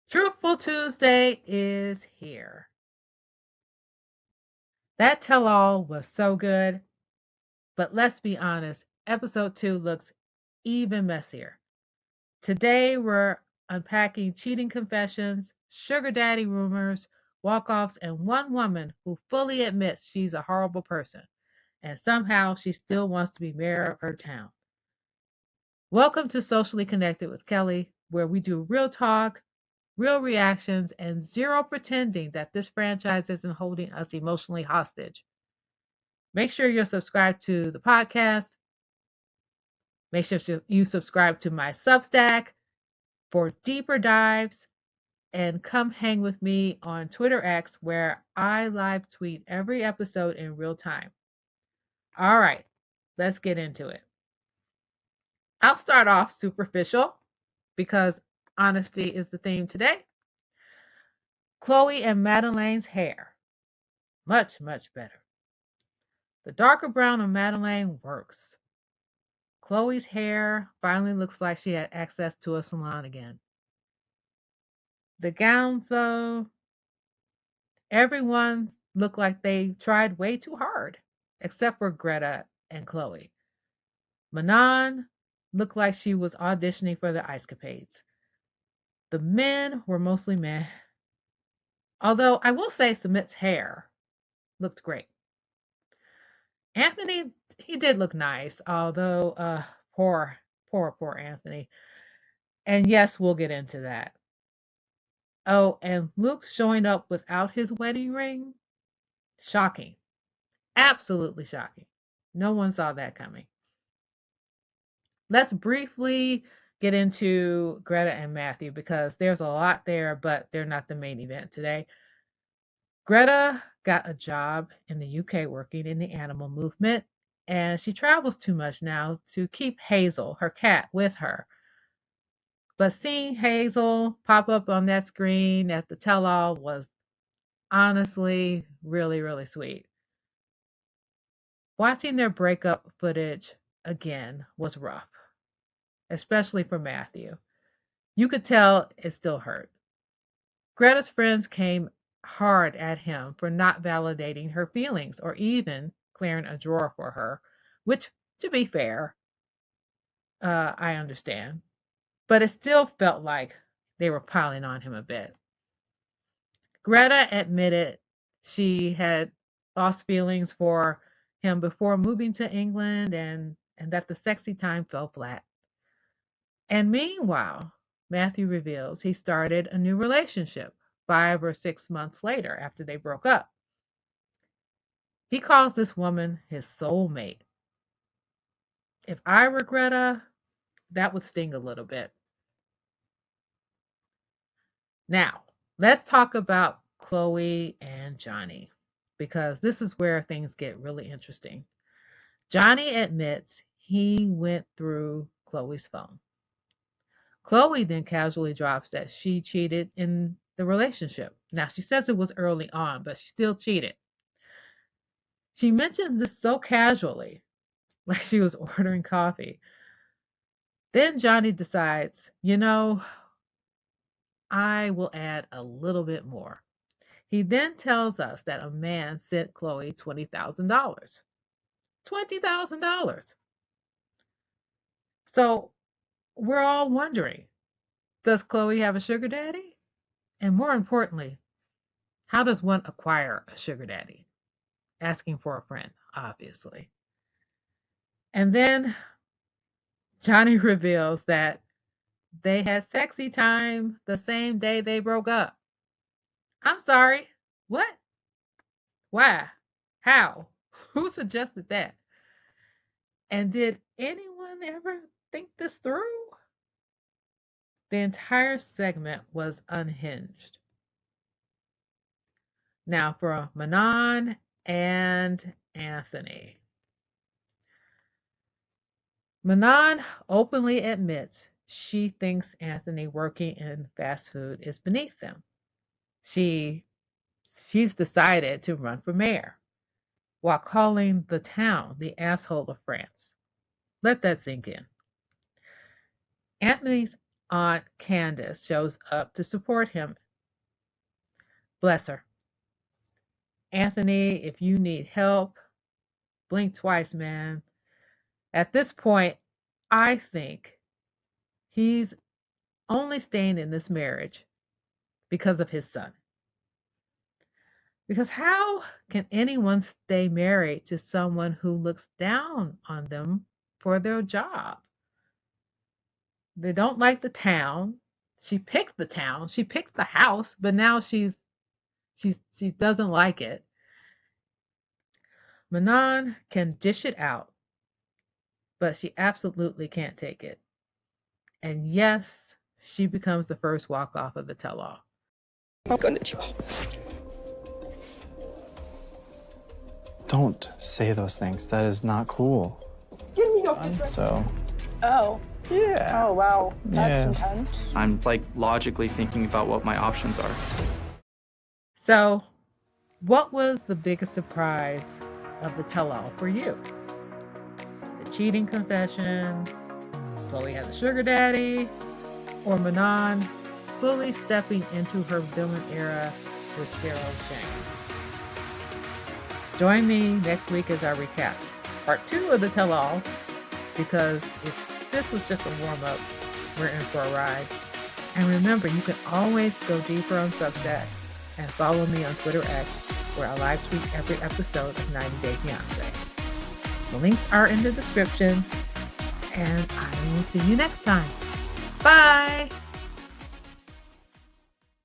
Truthful Tuesday is here. That tell all was so good, but let's be honest, episode 2 looks even messier. Today we're unpacking cheating confessions, sugar daddy rumors, walk offs, and one woman who fully admits she's a horrible person, and somehow she still wants to be mayor of her town. Welcome to Socially Connected with Kelly, where we do real talk, real reactions, and zero pretending that this franchise isn't holding us emotionally hostage. Make sure you're subscribed to the podcast. Make sure you subscribe to my Substack for deeper dives, and come hang with me on Twitter X, where I live tweet every episode in real time. All right, let's get into it. I'll start off superficial because honesty is the theme today. Chloe and Madeleine's hair. Much, much better. The darker brown of Madeleine works. Chloe's hair finally looks like she had access to a salon again. The gowns, though, everyone looked like they tried way too hard, except for Greta and Chloe. Manon looked like she was auditioning for the Ice Capades. The men were mostly meh. Although I will say Submit's hair looked great. Anthony, he did look nice, although poor Anthony. And yes, we'll get into that. Oh, and Luke showing up without his wedding ring? Shocking. Absolutely shocking. No one saw that coming. Let's briefly get into Greta and Matthew because there's a lot there, but they're not the main event today. Greta got a job in the UK working in the animal movement, and she travels too much now to keep Hazel, her cat, with her. But seeing Hazel pop up on that screen at the tell all was honestly really, really sweet. Watching their breakup footage again was rough, especially for Matthew. You could tell it still hurt. Greta's friends came hard at him for not validating her feelings or even clearing a drawer for her, which, to be fair, I understand. But it still felt like they were piling on him a bit. Greta admitted she had lost feelings for him before moving to England and that the sexy time fell flat. And meanwhile, Matthew reveals he started a new relationship 5 or 6 months later after they broke up. He calls this woman his soulmate. If I were Greta, that would sting a little bit. Now, let's talk about Chloe and Johny, because this is where things get really interesting. Johny admits he went through Chloe's phone. Chloe then casually drops that she cheated in the relationship. Now, she says it was early on, but she still cheated. She mentions this so casually, like she was ordering coffee. Then Johny decides, I will add a little bit more. He then tells us that a man sent Chloe $20,000. $20,000. So we're all wondering, does Chloe have a sugar daddy? And more importantly, how does one acquire a sugar daddy? Asking for a friend, obviously. And then Johny reveals that they had sexy time the same day they broke up. I'm sorry, what? Why? How? Who suggested that? And did anyone ever think this through? The entire segment was unhinged. Now for Manon and Anthony. Manon openly admits she thinks Anthony working in fast food is beneath them. She's decided to run for mayor while calling the town the asshole of France. Let that sink in. Anthony's Aunt Candace shows up to support him. Bless her. Anthony, if you need help, blink twice, man. At this point, I think he's only staying in this marriage because of his son. Because how can anyone stay married to someone who looks down on them for their job? They don't like the town. She picked the town. She picked the house, but now she doesn't like it. Manon can dish it out, but she absolutely can't take it. And yes, she becomes the first walk off of the tell-all. Don't say those things. That is not cool. So. Oh. Yeah. Oh, wow. That's intense. I'm like logically thinking about what my options are. So, what was the biggest surprise of the tell-all for you? The cheating confession, Chloe has a sugar daddy, or Manon fully stepping into her villain era with sterile shame? Join me next week as I recap part 2 of the tell-all, because if this was just a warm-up, we're in for a ride. And remember, you can always go deeper on Substack and follow me on Twitter X, where I live tweet every episode of 90 Day Fiancé. The links are in the description, and I will see you next time. Bye!